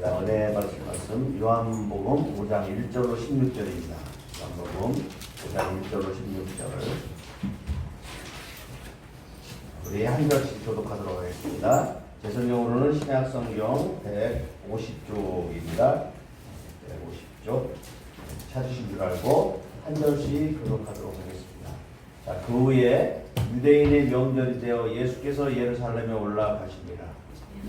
하겠습니다. 은혜 말씀 요한복음 5장 1절로 16절입니다. 요한복음 5장 1절로 16절. 우리 한 절씩 교독하도록 하겠습니다. 제 성경으로는 신약성경 150쪽입니다. 150쪽 찾으신 줄 알고 한 절씩 교독하도록 하겠습니다. 자, 그 후에 유대인의 명절이 되어 예수께서 예루살렘에 올라가십니다.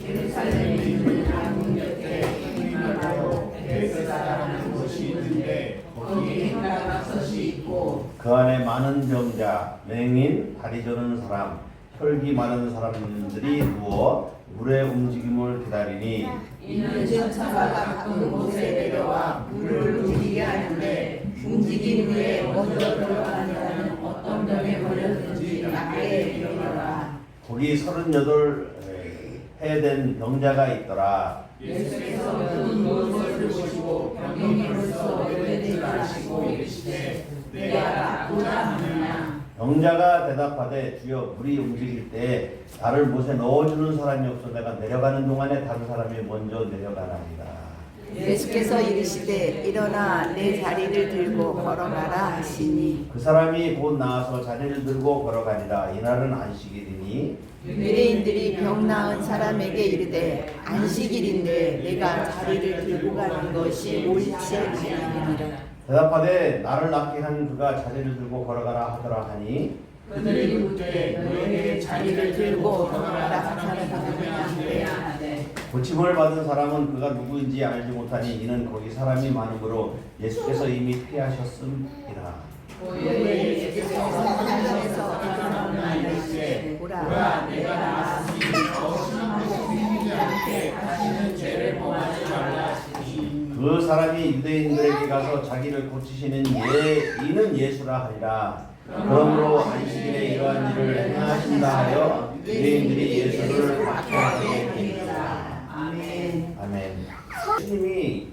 예루살렘에 있는 한문 곁에 행림하러 베데스다라는 곳이 있는데 거기에 행락섯이 있고 그 안에 많은 병자, 맹인, 다리 저는 사람, 혈기 많은 사람들이 누워 물의 움직임을 기다리니 이는 천사가 가끔 곳에 내려와 물을 움직이게 하는데 움직인 후에 먼저 들어가니라는 어떤 병에 걸렸든지 낫게 이르노라. 거기 38 해된 병자가 있더라. 예수께서 그 무엇을 보시고 병이 벌써 오래되지 마시고 이르시되 내가 낫고자 하느냐. 병자가 대답하되 주여 물이 움직일 때 나를 못에 넣어주는 사람이 없어 내가 내려가는 동안에 다른 사람이 먼저 내려가나이다. 예수께서 이르시되 일어나 내 자리를 들고 걸어가라 하시니 그 사람이 곧 나와서 자리를 들고 걸어가니라. 이날은 안식일이니 유대인들이 병 나은 사람에게 이르되 안식일인데 내가 자리를 들고 가는 것이 옳지 아니하니라. 대답하되 나를 낫게 한 그가 자리를 들고 걸어가라 하더라 하니 그들이 묻되 너에게 자리를 들고 걸어가라 하는 누구냐 하되 고침을 받은 사람은 그가 누구인지 알지 못하니 이는 거기 사람이 많으므로 예수께서 이미 피하셨음이라. 그의 예수께서 산에서 일어나나 이르시되 보라 내가 나았으니 더 심하고 생기지 않게 다시는 죄를 범하지 말라 하시니 그 사람이 유대인들에게 가서 자기를 고치시는 이는 예수라 하리라. 그러므로 안식일에 이러한 일을 행하신다 하여 유대인들이 예수를 박해하게 되니라. 아멘. 아멘. 예수님이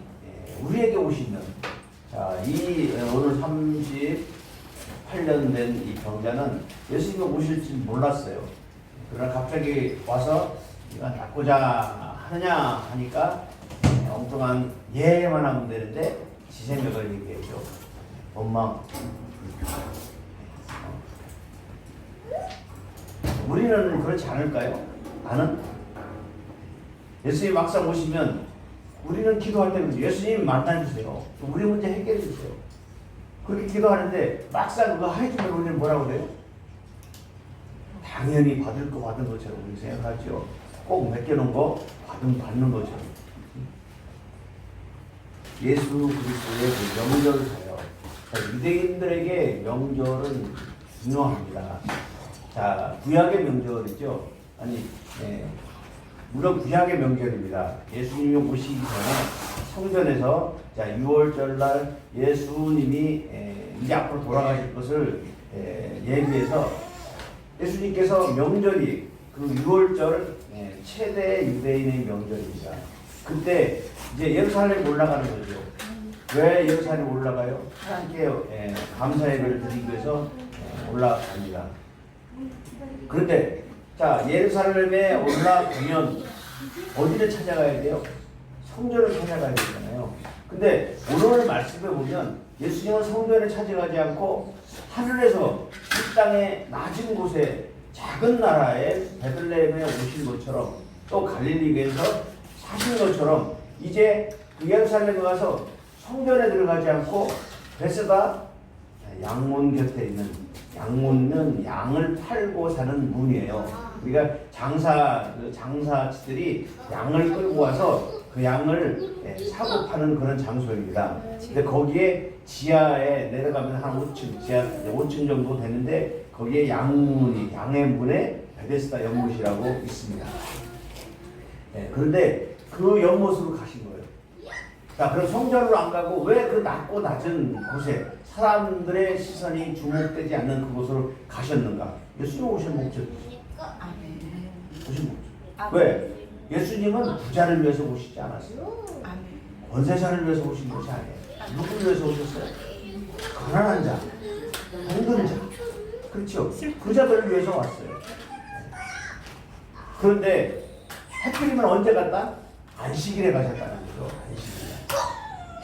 우리에게 오시면 이 오늘 38년 된 이 병자는 예수님이 오실 줄 몰랐어요. 그러나 갑자기 와서 이가 낫고자 하느냐 하니까 엉뚱한 예만 하면 되는데 지 생각을 얘기해줘. 원망. 우리는 그렇지 않을까요? 나는 예수님 막상 오시면 우리는 기도할 때 예수님 만나주세요. 우리 문제 해결해 주세요. 그렇게 기도하는데 막상 그거 해주면 우리는 뭐라고 그래요? 당연히 받을 거 받은 것처럼 우리 생각하죠. 꼭 맡겨놓은 거 받는 것처럼. 예수 그리스도의 그 명절사요. 유대인들에게 명절은 중요합니다. 자, 구약의 명절이죠. 물론 구약의 명절입니다. 예수님이 오시기 전에 성전에서 6월절 날 예수님이 이제 앞으로 돌아가실 것을 예비해서 예수님께서 명절이 그 6월절 최대 유대인의 명절입니다. 그때 이제 예루살렘 올라가는 거죠. 왜 예루살렘 올라가요? 하나님께 감사예배를 드리기 위해서 올라갑니다. 그런데 자, 예루살렘에 올라가면 어디를 찾아가야 돼요? 성전을 찾아가야 되잖아요. 근데 오늘 말씀에 보면 예수님은 성전에 찾아가지 않고 하늘에서 이 땅의 낮은 곳에 작은 나라에 베들레헴에 오신 것처럼 또 갈릴리에서 사신 것처럼 이제 그 예루살렘에 가서 성전에 들어가지 않고 베스다 양문 곁에 있는 양문은 양을 팔고 사는 문이에요. 우리가 장사치들이 양을 끌고 와서 그 양을 사고 파는 그런 장소입니다. 근데 거기에 지하에 내려가면 한 5층, 지하 5층 정도 되는데 거기에 양의 문에 베데스다 연못이라고 있습니다. 그런데 그 연못으로 가신 거예요. 자, 그럼 성전으로 안 가고 왜 그 낮고 낮은 곳에 사람들의 시선이 주목되지 않는 그곳으로 가셨는가? 예수님 오신 목적이죠. 오신 목적. 왜? 예수님은 부자를 위해서 오시지 않았어요. 권세자를 위해서 오신 것이 아니에요. 누구를 위해서 오셨어요? 가난한 자, 힘든 자, 그렇죠. 그 자들을 위해서 왔어요. 그런데 하필이면 언제 갔다? 안식일에 가셨다는 거죠.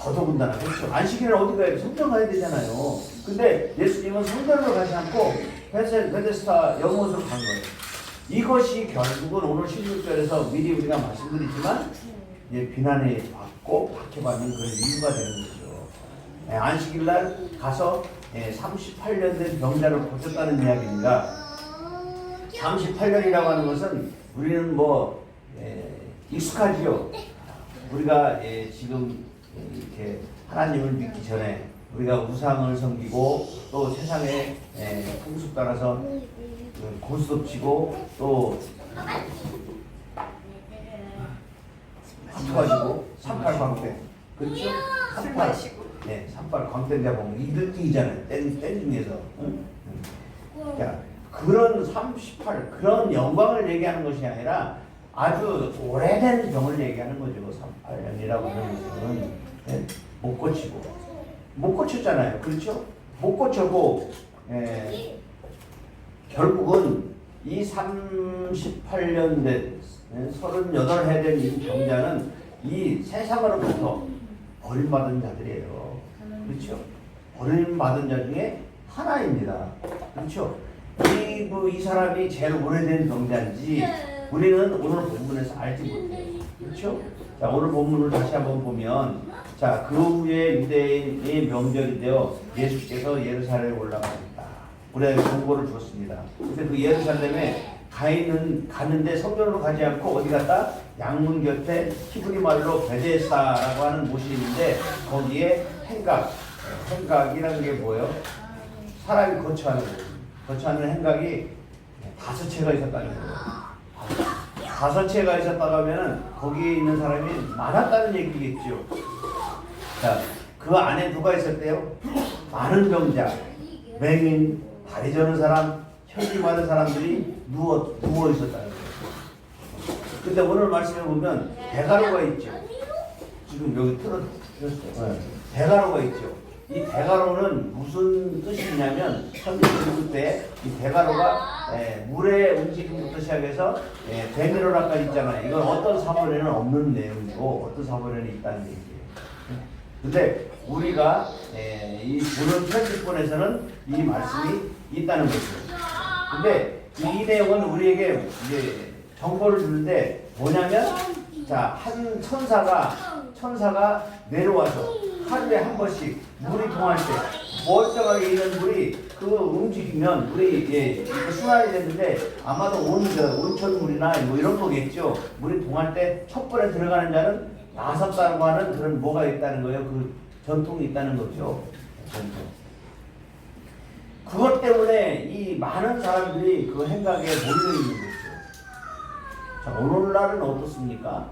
더더군다나 그렇죠. 안식일은 어디 가야 돼? 성전 가야 되잖아요. 근데 예수님은 성전으로 가지 않고 베데스다 연못으로 간 거예요. 이것이 결국은 오늘 16절에서 미리 우리가 말씀드리지만 이제 비난을 받고 박해받는 그런 이유가 되는 거죠. 안식일 날 가서 38년 된 병자를 고쳤다는 이야기입니다. 38년이라고 하는 것은 우리는 뭐 익숙하지요. 우리가 지금 이렇게 하나님을 믿기 전에 우리가 우상을 섬기고 또 세상의 풍습 따라서 고스톱치고 또 화투하시고 38 광대 그렇죠? 38 38 광대자 보면 2등이잖아요. 땡 중에서 자, 그런 38 그런 영광을 얘기하는 것이 아니라 아주 오래된 병을 얘기하는 거죠. 38년이라고 하는 것은 못 고치고 못 고쳤잖아요. 그렇죠? 못 고쳤고 결국은 이 38년 된 38해 된 이 병자는 이 세상으로부터 버림받은 자들이에요. 그렇죠? 버림받은 자 중에 하나입니다. 그렇죠? 이 사람이 제일 오래된 병자인지 우리는 오늘 본문에서 알지 못해요. 그렇죠? 자, 오늘 본문을 다시 한번 보면 자, 그 후에 유대인의 명절이 되어 예수께서 예루살렘에 올라갑니다. 우리가 정보를 줬습니다. 근데 그 예루살렘에 갔는데 성전으로 가지 않고 어디 갔다? 양문 곁에 히브리 말로 베데스다라고 하는 곳이 있는데 거기에 행각이라는 게 뭐예요? 사람이 거처하는 곳. 거처하는 행각이 5채가 있었다는 거예요. 5채가 있었다고 하면 거기에 있는 사람이 많았다는 얘기겠죠. 자, 그 안에 누가 있었대요? 많은 병자, 맹인, 다리 저는 사람, 혈기 많은 사람들이 누워 있었다는 거예요. 근데 오늘 말씀에 보면 대가로가 있죠. 지금 여기 틀었어요. 대가로가 있죠. 이 대가로는 무슨 뜻이 있냐면 선생님 때 이 대가로가 물의 움직임부터 시작해서 대미로라까지 있잖아요. 이건 어떤 사본에는 없는 내용이고 어떤 사본에는 있다는 얘기예요. 근데 우리가 이 오늘 편집본에서는 이 말씀이 있다는 거죠. 근데 이 내용은 우리에게 이제 정보를 주는데 뭐냐면 자, 한 천사가 내려와서 하루에 한 번씩 물이 통할 때 멀쩡하게 있는 물이 그 움직이면 물이 이렇게 순환이 됐는데 아마도 온천물이나 뭐 이런 거겠죠. 물이 통할 때 첫 번에 들어가는 자는 나섰다고 하는 그런 뭐가 있다는 거예요. 그 전통이 있다는 거죠. 전통. 그것 때문에 이 많은 사람들이 그 행각에 몰려 있는 거죠. 자, 오늘날은 어떻습니까?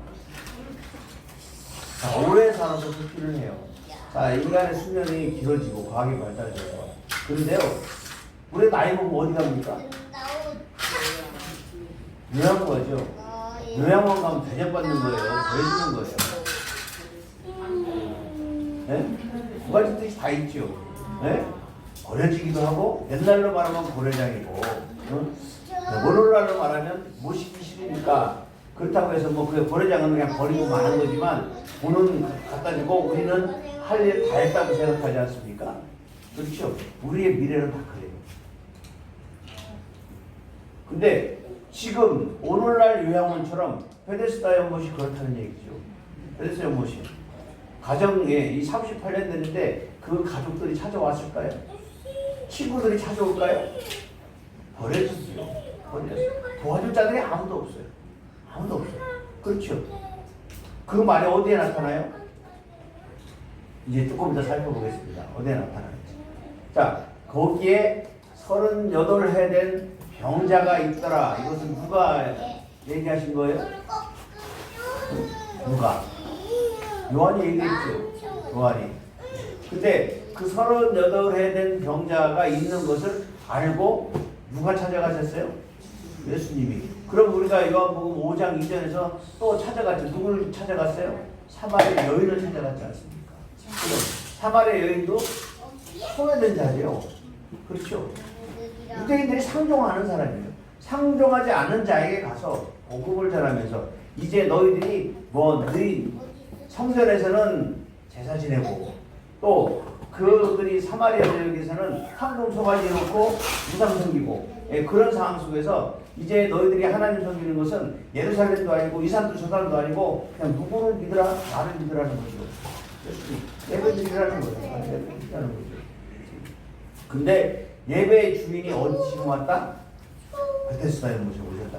자, 오래 살아서 수술을 해요. 자, 인간의 수명이 길어지고 과학이 발달돼서. 그런데요, 우리 나이 먹으면 어디 갑니까? 요양원 가죠. 요양원 가면 대접받는 거예요. 구해주는 거예요. 네? 두 가지 뜻이 다 있죠. 네? 버려지기도 하고, 옛날로 말하면 고래장이고, 오늘날로 말하면 모시기 싫으니까, 그렇다고 해서 뭐 그 고래장은 그냥 버리고 마는 거지만, 돈은 갖다 주고 우리는 할 일 다 했다고 생각하지 않습니까? 그렇죠? 우리의 미래는 다 그래요. 근데 지금 오늘날 요양원처럼 베데스다 연못이 그렇다는 얘기죠. 베데스다 연못이 가정에 이 38년 됐는데 그 가족들이 찾아왔을까요? 친구들이 찾아올까요? 버려지죠. 도와줄 자들이 아무도 없어요. 아무도 없어요. 그렇죠? 그 말이 어디에 나타나요? 이제 조금 더 살펴보겠습니다. 어디에 나타나는지. 자, 거기에 38해 된 병자가 있더라. 이것은 누가 얘기하신 거예요? 누가? 요한이 얘기했죠. 요한이. 근데 그 38해 된 병자가 있는 것을 알고 누가 찾아가셨어요? 예수님이. 그럼 우리가 요한복음 5장 2절에서 또 찾아갔죠. 누구를 찾아갔어요? 사마리아 여인을 찾아갔지 않습니까? 그럼 사마리아 여인도 소외된 자예요. 그렇죠? 유대인들이 상종하는 사람이에요. 상종하지 않은 자에게 가서 복음을 전하면서 이제 너희들이 뭐 너희 성전에서는 제사 지내고 또 그들이 사마리아 지역에서는 황금 소가지 놓고 우상 섬기고 그런 상황 속에서 이제 너희들이 하나님 섬기는 것은 예루살렘도 아니고 이 산도 저 산도 아니고 그냥 누구를 믿으라? 나를 믿으라는 거죠. 예배 드리라는 거예요. 예배 드리라는 거죠. 근데 예배의 주인이 어디 지금 왔다? 베데스다에 모셔오셨다.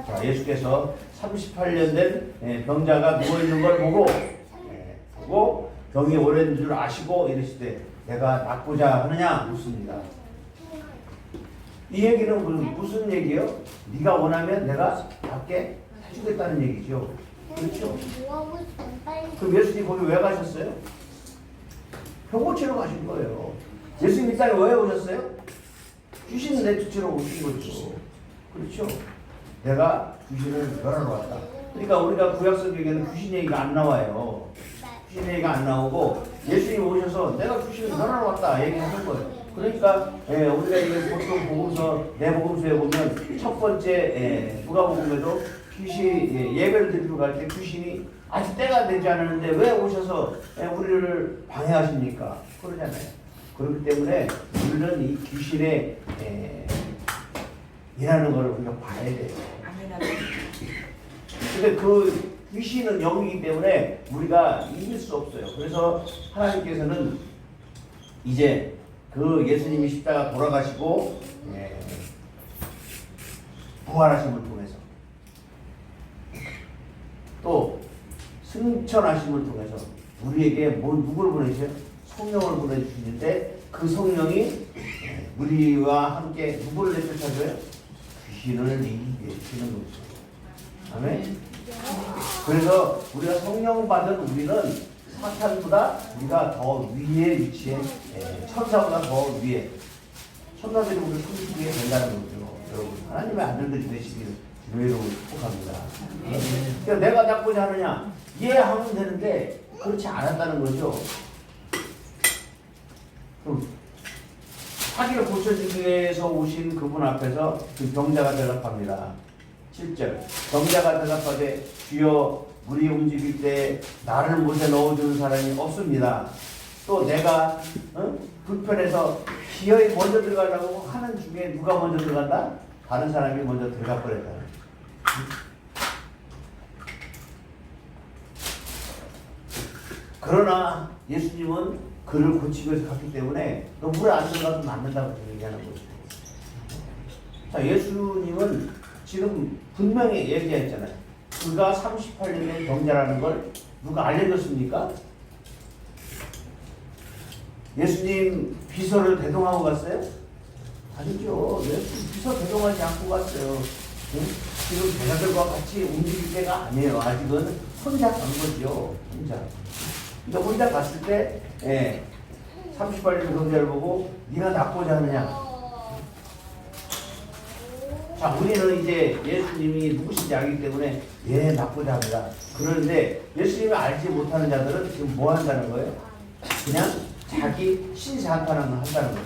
자, 예수께서 38년 된 병자가 누워있는 걸 보고 병이 오래된 줄 아시고 이러시되 내가 낫고자 하느냐 묻습니다. 이 얘기는 무슨 얘기예요? 네가 원하면 내가 낫게 해주겠다는 얘기죠. 그렇죠? 그럼 예수님 거기 왜 가셨어요? 병 고치러 가신 거예요. 예수님 이 땅에 왜 오셨어요? 귀신을 내쫓으러 오신 거죠. 그렇죠? 내가 귀신을 멸하러 왔다. 그러니까 우리가 구약성경에는 귀신 얘기가 안 나와요. 귀신 얘기가 안 나오고 예수님이 오셔서 내가 귀신을 멸하러 왔다 얘기하는 거예요. 그러니까 우리가 이게 보통 복음서 내복음서에 보면 첫 번째 누가복음에도 귀신 예배를 드리러 갈 때 귀신이 아직 때가 되지 않았는데 왜 오셔서 우리를 방해하십니까? 그러잖아요. 그렇기 때문에 우리는 이 귀신의 일하는 걸 우리가 봐야 돼요. 근데 그 귀신은 영이기 때문에 우리가 이길 수 없어요. 그래서 하나님께서는 이제 그 예수님이 십자가 돌아가시고 부활하심을 통해서 또 승천하심을 통해서 우리에게 누구를 보내주세요? 성령을 보내주시는데 그 성령이 우리와 함께 누구를 내쫓아줘요? 귀신을 이기게 해주시는 거죠. 아멘. 그래서 우리가 성령 받은 우리는 사탄보다 우리가 더 위에 위치해 천사보다 더 위에 천사들이 우리 손수에 된다는 거죠. 여러분 하나님의 아들들이 되시길 주의로 축복합니다. 그러니까 내가 낫고자 하느냐 이해하면 되는데 그렇지 않았다는 거죠. 그럼 사기를 고쳐주기 위해서 오신 그분 앞에서 그 병자가 대답합니다. 7절 병자가 대답하되 주여 물이 움직일 때 나를 못에 넣어주는 사람이 없습니다. 또 내가 불편해서 기어이 먼저 들어가려고 하는 중에 누가 먼저 들어간다? 다른 사람이 먼저 들어가 버렸다. 그러나 예수님은 그를 고치기 위해서 갔기 때문에 너 물에 안 들어가도 맞는다고 얘기하는 거죠. 자, 예수님은 지금 분명히 얘기했잖아요. 그가 38년의 병자라는 걸 누가 알려줬습니까? 예수님 비서를 대동하고 갔어요? 아니죠. 예수님 비서 대동하지 않고 갔어요. 응? 지금 제자들과 같이 움직일 때가 아니에요. 아직은 혼자 간 거죠. 혼자. 그러니까 혼자 갔을 때 38년 병자를 보고 네가 낫고자 하느냐. 자, 우리는 이제 예수님이 누구신지 알기 때문에 낫고자 합니다. 그런데 예수님을 알지 못하는 자들은 지금 뭐 한다는 거예요? 그냥 자기 신세 한탄을 한다는 거죠.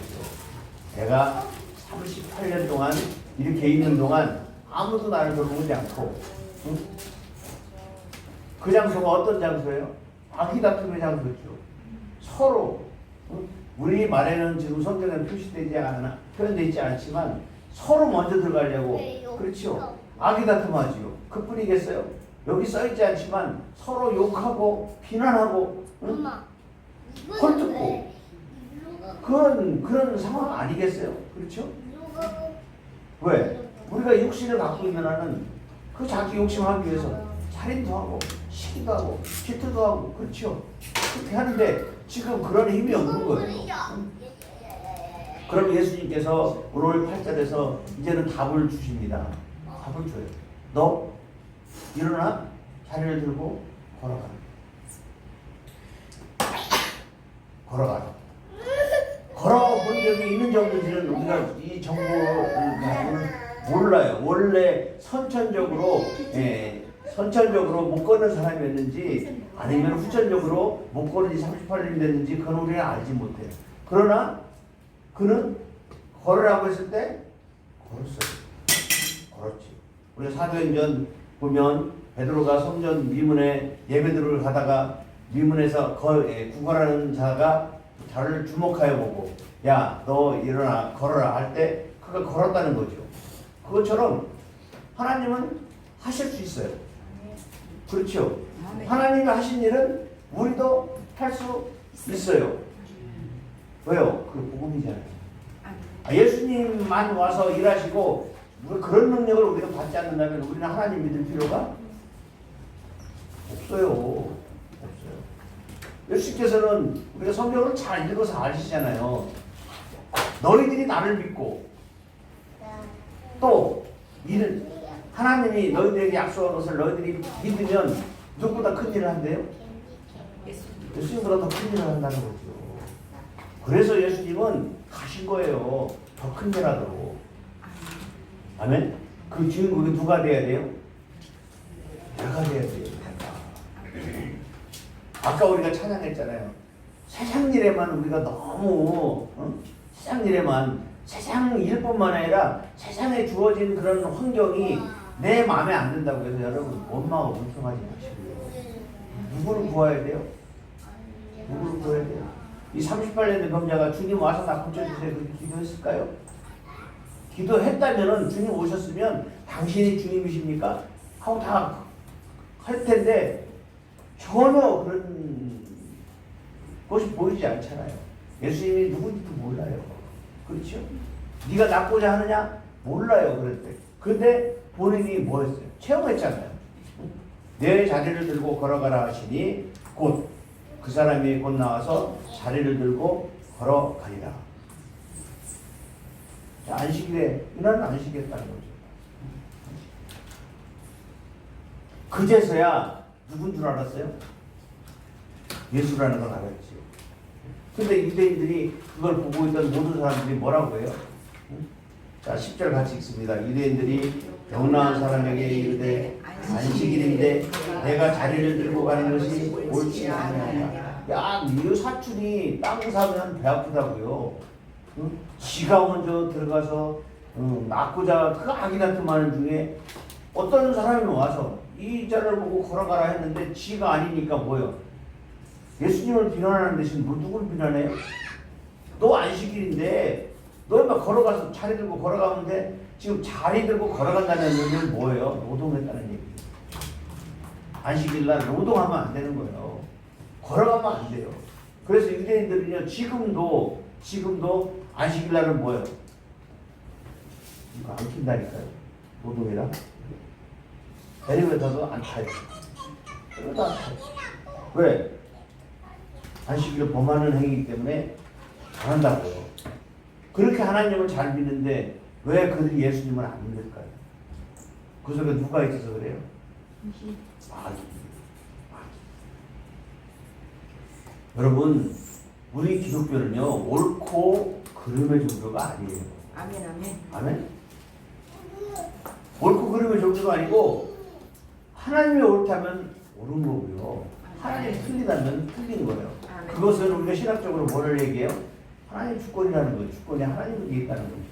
내가 38년 동안 이렇게 있는 동안 아무도 나를 돌보지 않고 응? 그 장소가 어떤 장소예요? 악의 다툼의 장소죠. 서로 응? 우리 말에는 지금 성경에 표현되어 있지 않지만 서로 먼저 들어가려고 그렇죠. 악의 다툼하지요. 그뿐이겠어요? 여기 써있지 않지만 서로 욕하고 비난하고 응? 헐뜯고 그런 상황 아니겠어요? 그렇죠? 왜? 우리가 육신을 갖고 있는 한은 그 자기 욕심하기 위해서 살인도 하고 시기도 하고 질투도 하고 그렇죠? 그렇게 하는데 지금 그런 힘이 없는 거예요. 그럼 예수님께서 오늘 8절에서 이제는 답을 주십니다. 답을 줘요. 너 일어나 자리를 들고 걸어가. 걸어가라. 걸어본 적이 있는 정도지는 우리가 이 정보를 가지고는 몰라요. 원래 선천적으로 못 걷는 사람이었는지 아니면 후천적으로 못 걷는 지 38년이 됐는지 그건 우리는 알지 못해요. 그러나 그는 걸으라고 했을 때 걸었어요. 걸었지. 우리 사도행전 보면 베드로가 성전 미문에 예배드리러 가다가 미문에서 구걸하는 자가 저를 주목하여 보고 야 너 일어나 걸어라 할 때 그가 걸었다는 거죠. 그것처럼 하나님은 하실 수 있어요. 그렇죠. 하나님이 하신 일은 우리도 할 수 있어요. 왜요? 그 복음이잖아요. 예수님만 와서 일하시고 그런 능력을 우리가 받지 않는다면 우리는 하나님 믿을 필요가 없어요. 없어요. 예수께서는 우리가 성경을 잘 읽어서 아시잖아요. 너희들이 나를 믿고 또 하나님이 너희들에게 약속한 것을 너희들이 믿으면 누구보다 큰 일을 한대요? 예수님보다 더 큰 일을 한다는 거죠. 그래서 예수님은 가신 거예요. 더 큰 일 하도록. 아멘? 그 주인공이 누가 돼야 돼요? 내가 돼야 돼요. 아까 우리가 찬양했잖아요. 세상 일에만 우리가 너무 세상 일에만 세상 일뿐만 아니라 세상에 주어진 그런 환경이 내 마음에 안 든다고 해서 여러분 원망하고 불평하지 마시고요. 누구를 구해야 돼요? 누구를 구해야 돼요? 이 38년 된 병자가 주님 와서 나 고쳐주세요 그렇게 기도했을까요? 기도했다면 주님 오셨으면 당신이 주님이십니까? 하고 다 할 텐데 전혀 그런 것이 보이지 않잖아요. 예수님이 누군지도 몰라요. 그렇죠? 네가 낫고자 하느냐? 몰라요. 그럴 때. 근데 본인이 뭐 했어요? 체험했잖아요. 내 자리를 들고 걸어가라 하시니 곧 그 사람이 곧 나와서 자리를 들고 걸어가리라. 자, 안식일에 이날은 안식이었다는 거죠. 그제서야 누군 줄 알았어요? 예수라는 걸 알았지. 근데 유대인들이 그걸 보고 있던 모든 사람들이 뭐라고 해요? 자, 10절 같이 읽습니다. 유대인들이 병나은 사람에게 이르되 안식일인데 내가 자리를 들고 가는 것이 옳지 아니하냐. 야, 이 사촌이 땅 사면 배 아프다고요. 응? 지가 먼저 들어가서 낳고자 그 아기한테 많은 중에 어떤 사람이 와서 이 자를 보고 걸어가라 했는데 지가 아니니까 뭐요? 예수님을 비난하는 대신 누구를 비난해요? 너 안식일인데 너 막 걸어가서 자리 들고 걸어가면 돼. 지금 자리 들고 걸어간다는 의미는 뭐예요? 노동했다는 얘기. 안식일날 노동하면 안 되는 거예요. 걸어가면 안 돼요. 그래서 유대인들은요 지금도 안식일날은 뭐예요? 이거 안 킨다니까요. 노동이라. 엘리베이터도 안 타요. 엘리베이터 안 타요. 왜? 안식일을 범하는 행위이기 때문에 안 한다고요. 그렇게 하나님을 잘 믿는데 왜 그들이 예수님을 안 믿을까요? 그 속에 누가 있어서 그래요? 여러분, 우리 기독교는요 옳고 그름의 종교가 아니에요. 아멘, 아멘. 아멘? 옳고 그름의 종교가 아니고 하나님이 옳다면 옳은 거고요. 하나님이 틀리다면 틀린 거예요. 아멘. 그것은 우리가 신학적으로 뭐를 얘기해요? 하나님 주권이라는 거예요. 주권이 하나님에게 있다는 거죠.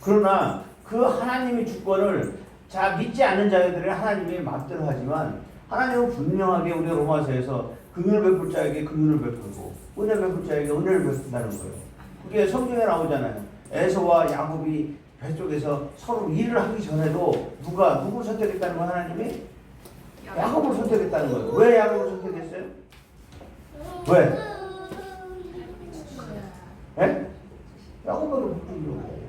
그러나 그 하나님의 주권을 자 믿지 않는 자들은 하나님이 마음대로 하지만 하나님은 분명하게 우리 로마서에서 긍휼을 베풀 자에게 긍휼을 베풀고 은혜 베풀 자에게 은혜를 베푼다는 거예요. 그게 성경에 나오잖아요. 에서와 야곱이 배 쪽에서 서로 일을 하기 전에도 누구를 선택했다는 거예요? 하나님이? 야곱을 선택했다는 거예요. 왜 야곱을 선택했어요? 왜? 예? 야곱을 붙들려고.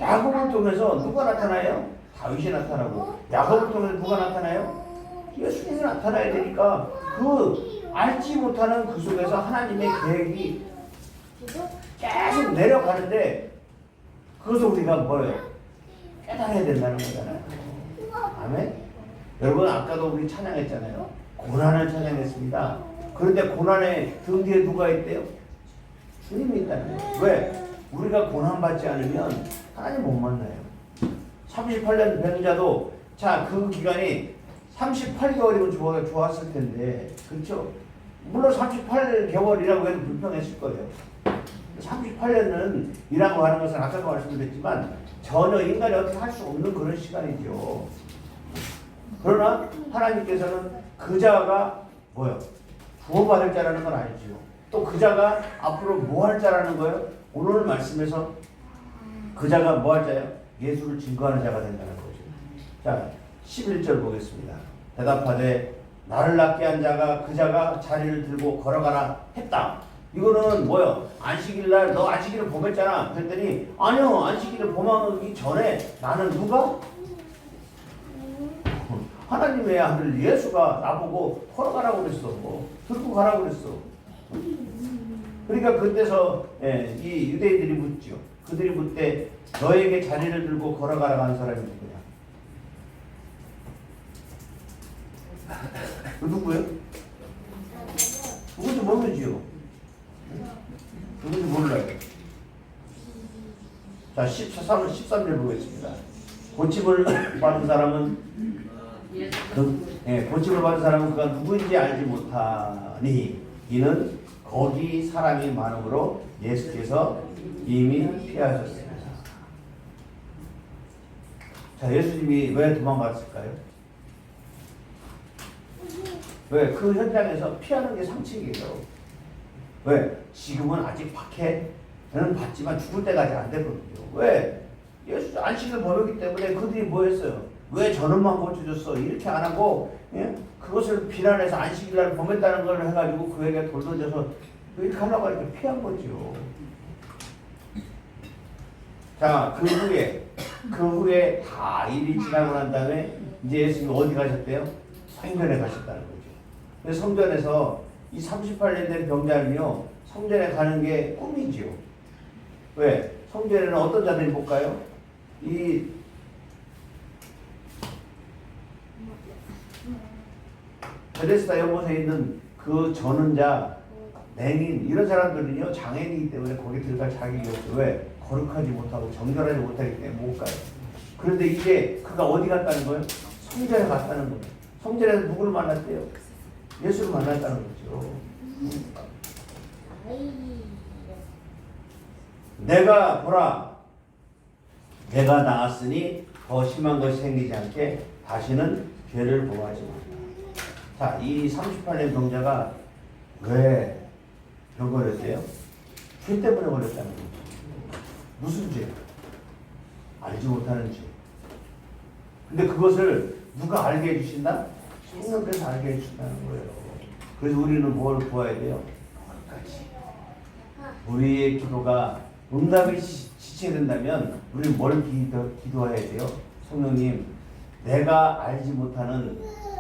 야곱을 통해서 누가 나타나요? 다윗이 나타나고. 야곱을 통해서 누가 나타나요? 예수님이 나타나야 되니까 그 알지 못하는 그 속에서 하나님의 계획이 계속 내려가는데 그것을 우리가 뭐예요? 깨달아야 된다는 거잖아요. 아멘? 여러분 아까도 우리 찬양했잖아요. 고난을 찬양했습니다. 그런데 고난의 등 뒤에 누가 있대요? 주님이 있다는 거예요. 왜? 우리가 고난받지 않으면 하나님 못 만나요. 38년 병자도 자 그 기간이 38개월이면 좋았을 텐데 그렇죠? 물론 38개월이라고 해도 불평했을 거예요. 38년은 이라고 하는 것은 아까도 말씀드렸지만 전혀 인간이 어떻게 할 수 없는 그런 시간이죠. 그러나 하나님께서는 그 자가 뭐요? 구원받을 자라는 건 아니죠. 또 그 자가 앞으로 뭐 할 자라는 거예요? 오늘 말씀에서 그 자가 뭐 할 자예요? 예수를 증거하는 자가 된다는 거죠. 자, 11절 보겠습니다. 대답하되 나를 낫게 한 자가 그 자가 자리를 들고 걸어가라 했다. 이거는 뭐요? 안식일 날 너 안식일을 범했잖아. 그랬더니 아니요, 안식일을 범하기 전에 나는 누가? 하나님의 아들 예수가 나보고 걸어가라고 그랬어. 들고 가라고 그랬어. 그러니까 그때서 이 유대인들이 묻죠. 그들이 묻되 너에게 자리를 들고 걸어가라고 한 사람이 누구냐? 그 누구예요? 누군지 모르지요. 누군지 몰라요. 자, 13절 보겠습니다. 고침을 받은 사람은 고침을 받은 사람은 그가 누구인지 알지 못하니 이는 거기 사람이 많음으로 예수께서 이미 피하셨습니다. 자, 예수님이 왜 도망갔을까요? 왜? 그 현장에서 피하는 게 상책이에요. 왜? 지금은 아직 박해는 받지만 죽을 때까지 안 됐거든요. 왜? 예수 안식을 범했기 때문에 그들이 뭐 했어요? 왜 저놈만 고쳐줬어? 이렇게 안 하고 그것을 비난해서 안식일날 범했다는 걸 해가지고 그에게 돌 던져서 이렇게 하려고 이렇게 피한 거죠. 자, 그 후에 다 일이 지나고 난 다음에 이제 예수님이 어디 가셨대요? 성전에 가셨다는 거죠. 그래서 성전에서 이 38년 된 병자는요, 성전에 가는 게 꿈이지요. 왜? 성전에는 어떤 자들이 볼까요? 이 베데스다 연못에 있는 그 전원자, 맹인 이런 사람들은요 장애인이기 때문에 거기 들어갈 자격이 없어요. 왜? 거룩하지 못하고 정결하지 못하기 때문에 못 가요. 그런데 이제 그가 어디 갔다는 거예요? 성전에 갔다는 거예요. 성전에서 누구를 만났대요? 예수를 만났다는 거죠. 내가 보라, 내가 나았으니 더 심한 것이 생기지 않게 다시는 죄를 범하지 말라. 자, 이 38년 병자가 왜 병 걸렸대요? 죄 때문에 걸렸다는 거죠. 무슨 죄? 알지 못하는 죄. 근데 그것을 누가 알게 해주신다? 성령께서 알게 해주신다는 거예요. 그래서 우리는 뭘 구해야 돼요? 끝까지. 우리의 기도가 응답이 지체된다면 우리는 뭘 기도해야 돼요? 성령님, 내가 알지 못하는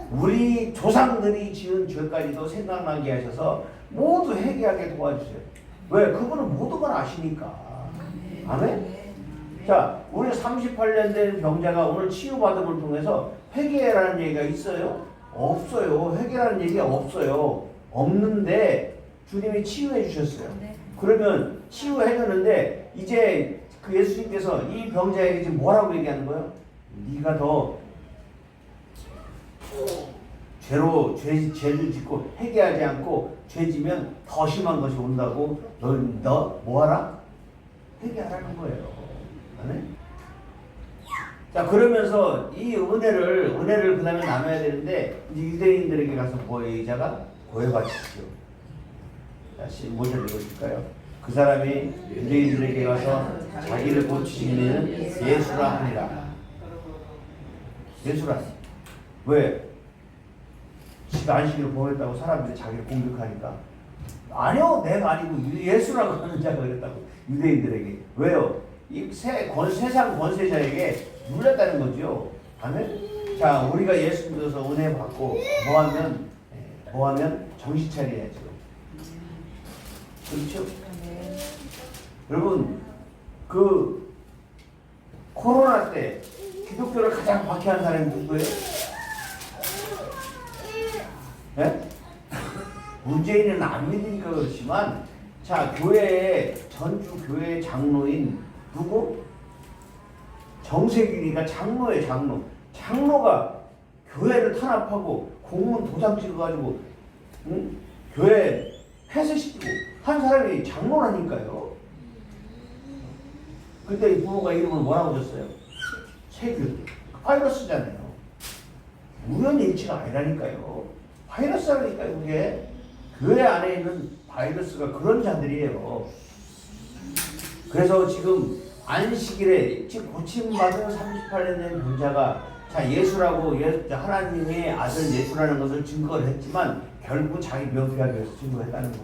우리 조상들이 지은 죄까지도 생각나게 하셔서 모두 회개하게 도와주세요. 왜? 그분은 모든 걸 아시니까. 아멘? 자, 우리 38년 된 병자가 오늘 치유받음을 통해서 회개라는 얘기가 있어요? 없어요. 회개라는 얘기가 없어요. 없는데 주님이 치유해 주셨어요. 그러면 치유해줬는데 이제 그 예수님께서 이 병자에게 지금 뭐라고 얘기하는 거예요? 네가 더 죄를 짓고 회개하지 않고 죄 지면 더 심한 것이 온다고 너 뭐하라? 회개하라는 거예요. 아멘? 자, 그러면서 이 은혜를 그 다음에 나눠야 되는데 유대인들에게 가서 뭐의 이자가 고해바치시오. 자, 15절 읽어줄까요? 그 사람이 유대인들에게 가서 자기를 고치시는 예수라 하니라. 예수라. 왜? 지가 안식일을 범했다고 사람들이 자기를 공격하니까. 아니요, 내가 아니고 예수라고 하는 자가 그랬다고 유대인들에게. 왜요? 이 세상 권세자에게 눌렸다는 거죠. 아멘? 자, 우리가 예수 믿어서 은혜 받고 뭐 하면 정신 차려야죠. 그렇죠? 여러분, 그 코로나 때 기독교를 가장 박해한 사람이 누구예요? 네? 문재인은 안 믿으니까 그렇지만, 자, 전주 교회 장로인 누구? 정세균이가 장로예요, 장로. 장로가 교회를 탄압하고 공문 도장 찍어가지고 교회 폐쇄시키고 한 사람이 장로라니까요. 그때 이 부모가 이름을 뭐라고 줬어요? 세균. 파이러스잖아요. 우연히 일치가 아니라니까요. 바이러스라니까요. 그게 교회 안에 있는 바이러스가 그런 자들이에요. 그래서 지금 안식일에 지금 고침받은 38년 된 병자가 자 예수라고 하나님의 아들 예수라는 것을 증거를 했지만 결국 자기 명피하기 위해서 증거했다는 거죠.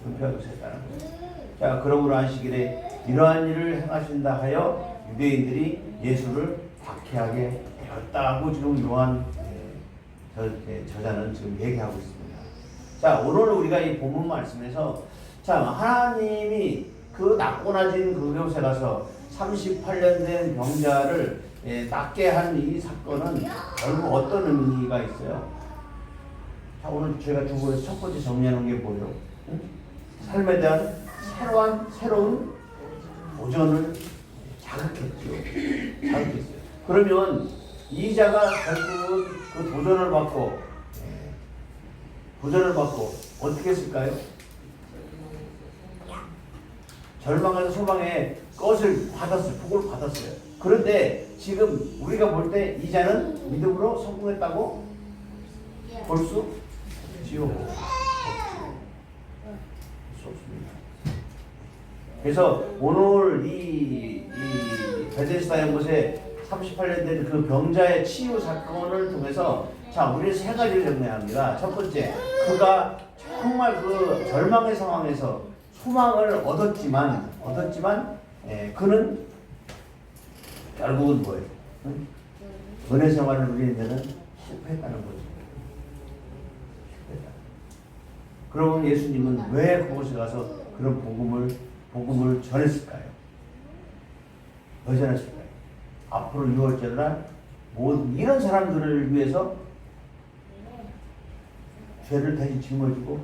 명피하기 위해서 했다는 거죠. 자 그러므로 안식일에 이러한 일을 행하신다 하여 유대인들이 예수를 박해하게 되었다고 지금 요한 저자는 지금 얘기하고 있습니다. 자 오늘 우리가 이 본문 말씀에서 자 하나님이 그 낮고 낮은 그곳에 가서 38년 된 병자를 낫게 한 이 사건은 결국 어떤 의미가 있어요? 자 오늘 제가 두 번째 첫 번째 정리하는 게 뭐예요? 삶에 대한 새로운 도전을 자극했어요. 그러면 이 자가 결국은 그 도전을 받고 어떻게 했을까요? 절망에서 소망의 것을 받았어요. 복을 받았어요. 그런데 지금 우리가 볼 때 이 자는 믿음으로 성공했다고 볼 수 없지요. 그래서 오늘 이 베데스다 연못에 38년 된 그 병자의 치유 사건을 통해서 자 우리 세 가지를 정리합니다. 첫 번째, 그가 정말 그 절망의 상황에서 소망을 얻었지만 그는 결국은 뭐예요? 은혜 생활을 누리는 데는 실패했다는 거죠. 그러면 예수님은 왜 그곳에 가서 그런 복음을 전했을까요? 왜 전했을까요? 앞으로 6월절 날 모든 이런 사람들을 위해서 죄를 다시 짊어지고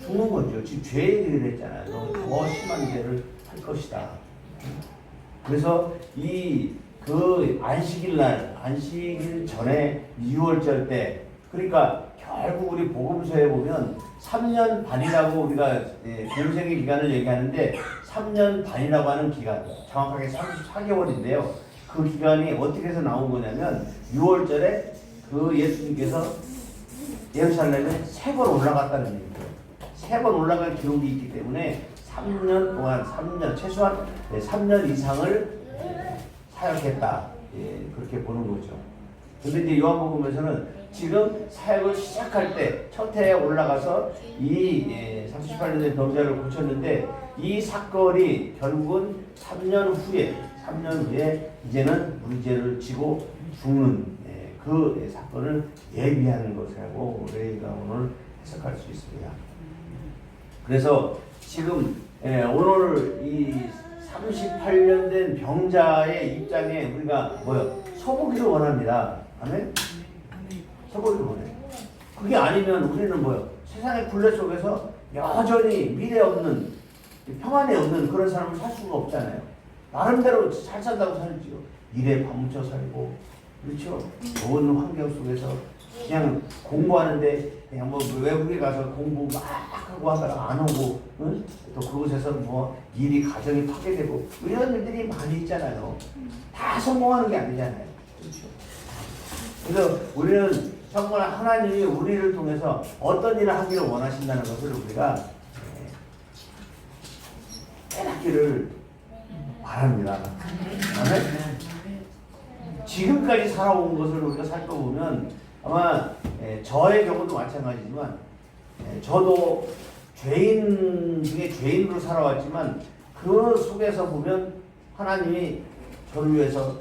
죽는 거죠. 지금 죄 얘기를 했잖아요. 더 심한 죄를 할 것이다. 그래서 그 안식일 전에 6월절 때 그러니까 결국 우리 복음서에 보면 3년 반이라고 우리가 공생의 기간을 얘기하는데 3년 반이라고 하는 기간 정확하게 34개월인데요. 그 기간이 어떻게 해서 나온 거냐면 6월절에 그 예수님께서 예루살렘에 3번 올라갔다는 얘기예요. 3번 올라갈 기록이 있기 때문에 3년 동안 최소한 3년 이상을 사역했다. 그렇게 보는 거죠. 근데 이제 요한복음에서는 지금 사역을 시작할 때 첫 해에 올라가서 이 38년 된 병자를 고쳤는데 이 사건이 결국은 3년 후에 이제는 문제를 지고 죽는 그 사건을 예비하는 것이라고 우리가 오늘 해석할 수 있습니다. 그래서 지금 오늘 이 38년 된 병자의 입장에 우리가 서보기를 원합니다. 아멘? 서보기를 원해요. 그게 아니면 우리는 세상의 굴레 속에서 여전히 미래 없는, 평안이 없는 그런 사람을 살 수가 없잖아요. 나름대로 잘 산다고 살지요. 일에 파묻혀 살고, 그렇죠? 좋은 환경 속에서 그냥 공부하는데 그냥 외국에 가서 공부 막 하고 하다가 안 오고, 응? 또 그곳에서 일이 가정이 파괴되고 이런 일들이 많이 있잖아요. 다 성공하는 게 아니잖아요. 그렇죠? 그래서 우리는 정말 하나님이 우리를 통해서 어떤 일을 하기를 원하신다는 것을 우리가 깨닫기를 바랍니다. 지금까지 살아온 것을 우리가 살펴보면 아마 저의 경우도 마찬가지지만 저도 죄인 중에 죄인으로 살아왔지만 그 속에서 보면 하나님이 저를 위해서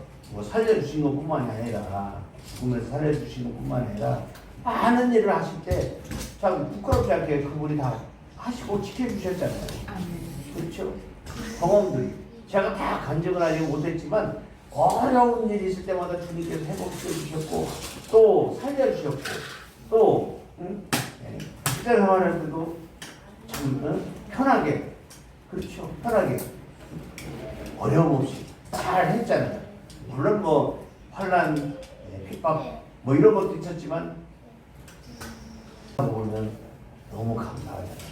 살려주신 것뿐만이 아니라 죽음에서 살려주신 것뿐만 아니라 많은 일을 하실 때 참 부끄럽지 않게 그분이 다 하시고 지켜주셨잖아요. 그렇죠? 경험들이 제가 다 간증을 하지 못했지만 어려운 일이 있을 때마다 주님께서 회복시켜 주셨고 또 살려주셨고 또 그때 상황할 때도 참 편하게 그렇죠? 편하게 어려움 없이 잘 했잖아요. 물론 환난 핍박 이런 것도 있었지만 보면 너무 감사하잖아요.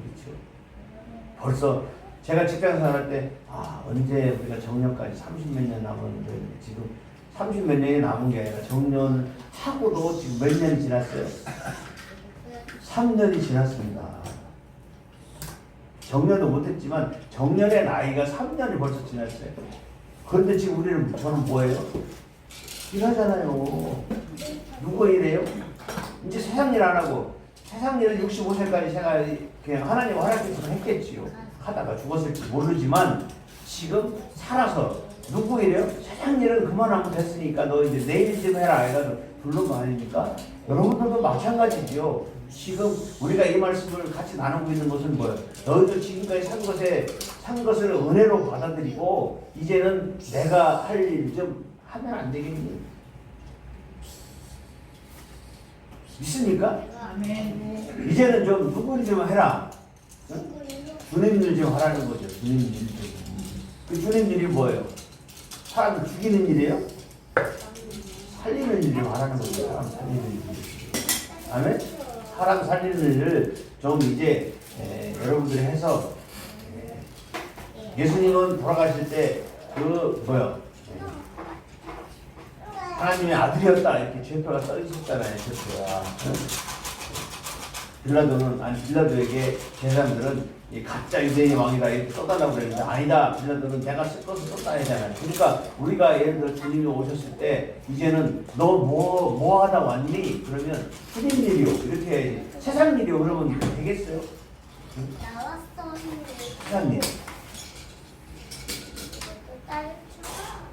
그렇죠? 벌써 제가 직장 생활할 때 언제 우리가 정년까지 30몇 년 남았는데 지금 30 몇 년이 남은 게 아니라 정년하고도 지금 몇 년이 지났어요? 3년이 지났습니다. 정년도 못했지만 정년의 나이가 3년이 벌써 지났어요. 그런데 지금 저는 뭐예요? 일하잖아요. 누가 일해요? 이제 세상 일 안 하고 세상 일을 65세까지 생활 그냥 하나님 허락해서 했겠지요. 하다가 죽었을지 모르지만 지금 살아서 누구 일해요? 세상 일은 그만하면 됐으니까 너 이제 내일 좀 해라 해가지고 부른 거 아닙니까? 여러분들도 마찬가지지요. 지금 우리가 이 말씀을 같이 나누고 있는 것은 뭐예요? 너희도 지금까지 산 것을 은혜로 받아들이고 이제는 내가 할 일 좀 하면 안 되겠니? 믿습니까? 아멘. 이제는 좀 누구 일 좀 해라. 응? 주님 일 좀 하라는 거죠. 주님 일 좀. 그 주님 일이 뭐예요? 사람을 죽이는 일이에요? 살리는 일 좀 하라는 거죠. 사람 살리는 일. 아멘? 사람 살리는 일을 좀 이제 여러분들이 해서 예수님은 돌아가실 때 하나님의 아들이었다 이렇게 죄표가 써 있었잖아요. 죄표가. 빌라도에게 제사장들은 이 가짜 유대인의 왕이다 이렇게 써달라고 그랬는데 아니다. 빌라도는 내가 쓸 것을 썼다 했잖아요. 그러니까 우리가 예를 들어 주님이 오셨을 때 이제는 너 뭐 하다 왔니? 그러면 주님 일이요 이렇게 해야지. 세상 일이요 그러면 되겠어요? 응? 세상 일.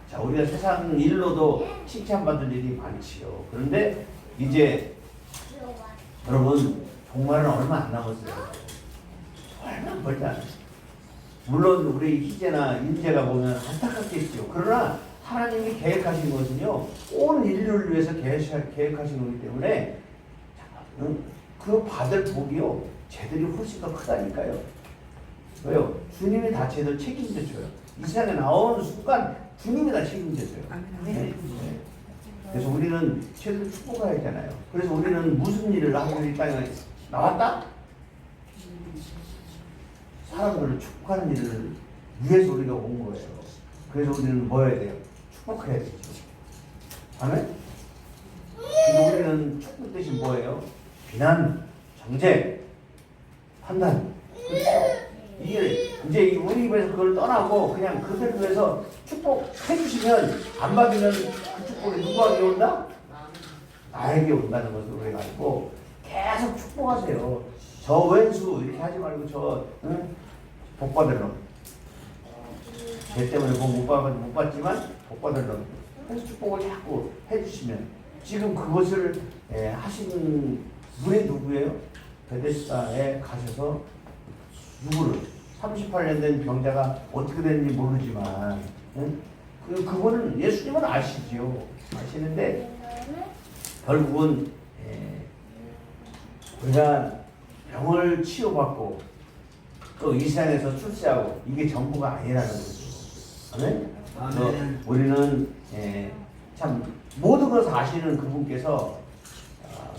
자, 우리가 세상 일로도 칭찬받을 일이 많지요. 그런데 이제 여러분 종말은 얼마 안 남았어요. 얼마 멀지 않아요. 물론 우리 희재나 인재가 보면 안타깝겠죠. 그러나 하나님이 계획하신 것은요 온 인류를 위해서 계획하신 거기 때문에 그 받을 복이요 쟤들이 훨씬 더 크다니까요. 왜요? 주님이 다 쟤들 책임져줘요. 이 세상에 나오는 순간 주님이 다 책임져줘요. 네. 그래서 우리는 쟤들 축복해야 하잖아요. 그래서 우리는 무슨 일을 하고 이 땅에 나왔다? 사람들을 축복하는 일을 위해서 우리가 온 거예요. 그래서 우리는 뭐 해야 돼요? 축복해야 되죠. 아멘? 근데 우리는 축복 대신 뭐예요? 비난, 정죄, 판단. 그렇죠? 이게 이제 우리 입에서 그걸 떠나고 그냥 그들 위해서 축복해 주시면 안 받으면 그 축복이 누구에게 온다? 나에게 온다는 것을 우리가 알고 계속 축복하세요. 저 왼수 이렇게 하지 말고 복 받을 놈. 죄 때문에 못 받지만 복 받을 놈. 그래서 축복을 자꾸 해주시면 지금 그것을 하신 분이 누구예요? 베데스다에 가셔서 누구를 38년 된 병자가 어떻게 됐는지 모르지만 그분은 예수님은 아시지요. 아시는데 결국은 우리가 병을 치유받고 또 이 세상에서 출세하고 이게 전부가 아니라는 거죠. 아멘? 우리는 참 모든 것을 아시는 그분께서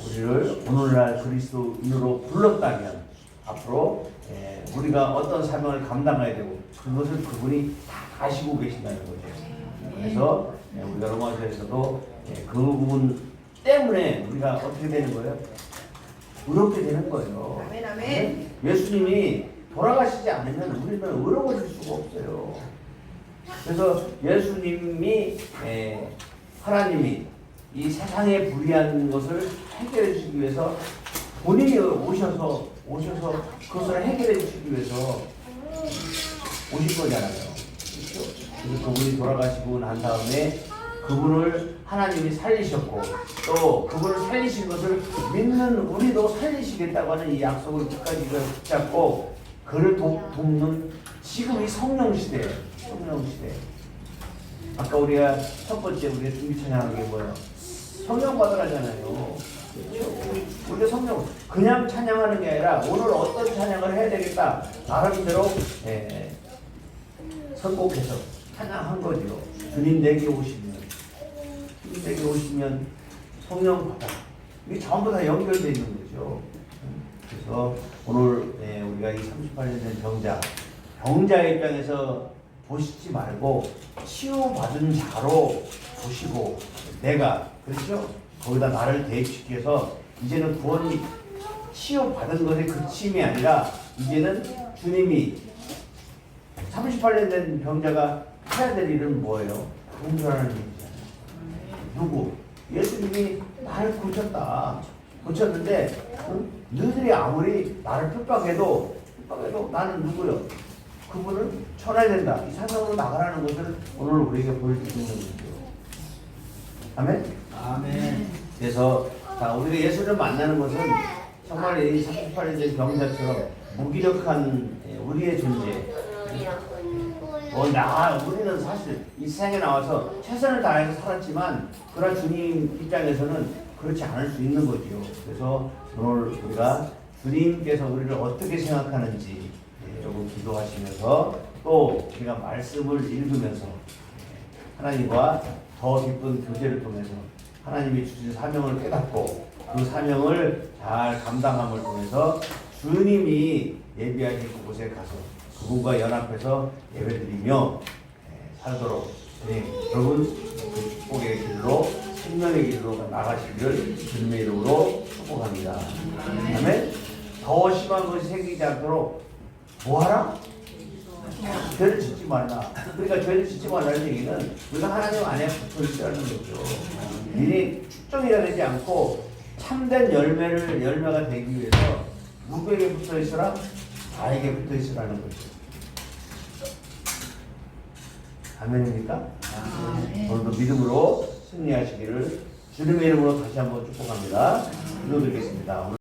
우리를 오늘날 그리스도인으로 불렀다면 앞으로 우리가 어떤 사명을 감당해야 되고 그것을 그분이 다 아시고 계신다는 거죠. 그래서 우리가 로마서에서도 그 부분 때문에 우리가 어떻게 되는 거예요? 의롭게 되는 거예요. 아멘, 아멘. 예수님이 돌아가시지 않으면 우리는 의로워질 수가 없어요. 그래서 예수님이 하나님이 이 세상에 불의한 것을 해결해 주기 위해서 본인이 오셔서 그것을 해결해 주시기 위해서 오신 거잖아요. 그렇죠? 그래서 그분이 돌아가시고 난 다음에 그분을 하나님이 살리셨고 또 그분을 살리신 것을 믿는 우리도 살리시겠다고 하는 이 약속을 끝까지 붙잡고 그를 돕는 지금 이 성령 시대에 아까 우리가 첫 번째 우리가 준비 찬양하는 게 뭐예요? 성령 받으라잖아요. 그렇죠? 우리가 성령 그냥 찬양하는 게 아니라 오늘 어떤 찬양을 해야 되겠다 나름대로 선곡해서 찬양한 거죠. 주님 내게 오시면 성령 받아. 이게 전부 다 연결되어 있는 거죠. 그래서 오늘 우리가 이 38년 된 병자의 입장에서 보시지 말고 치유받은 자로 보시고 내가 그렇죠? 거기다 나를 대입시켜서 이제는 구원이 치유받은 것에 그침이 아니라 이제는 주님이 38년 된 병자가 해야 될 일은 뭐예요? 공존하는 일이잖아요. 누구? 예수님이 나를 고쳤다. 고쳤는데 너희들이 아무리 나를 핍박해도 나는 누구요? 그분을 쳐내야 된다. 이 사상으로 나가라는 것을 오늘 우리에게 보여주시는 거죠. 아멘? 아멘. 그래서 자, 우리가 예수를 만나는 것은 정말 이 38년 된 병자처럼 무기력한 우리의 존재. 우리는 사실 이 세상에 나와서 최선을 다해서 살았지만 그러나 주님 입장에서는 그렇지 않을 수 있는 거죠. 그래서 오늘 우리가 주님께서 우리를 어떻게 생각하는지 조금 기도하시면서 또 우리가 말씀을 읽으면서 하나님과 더 깊은 교제를 통해서 하나님이 주신 사명을 깨닫고 그 사명을 잘 감당함을 통해서 주님이 예비하신 그곳에 가서 그분과 연합해서 예배드리며 살도록 여러분 그 축복의 길로 생명의 길로 나가시기를 주님의 이름으로 축복합니다. 아멘. 더 심한 것이 생기지 않도록 뭐하라? 죄를 짓지 말라. 그러니까 죄를 짓지 말라는 얘기는 우리가 하나님 안에 붙어 있다는 거죠. 미리 축정해야 되지 않고 참된 열매가 되기 위해서 누구에게 붙어 있으라? 나에게 붙어 있으라는 거죠. 아멘입니까? 오늘도 믿음으로 승리하시기를 주님의 이름으로 다시 한번 축복합니다. 기도드리겠습니다.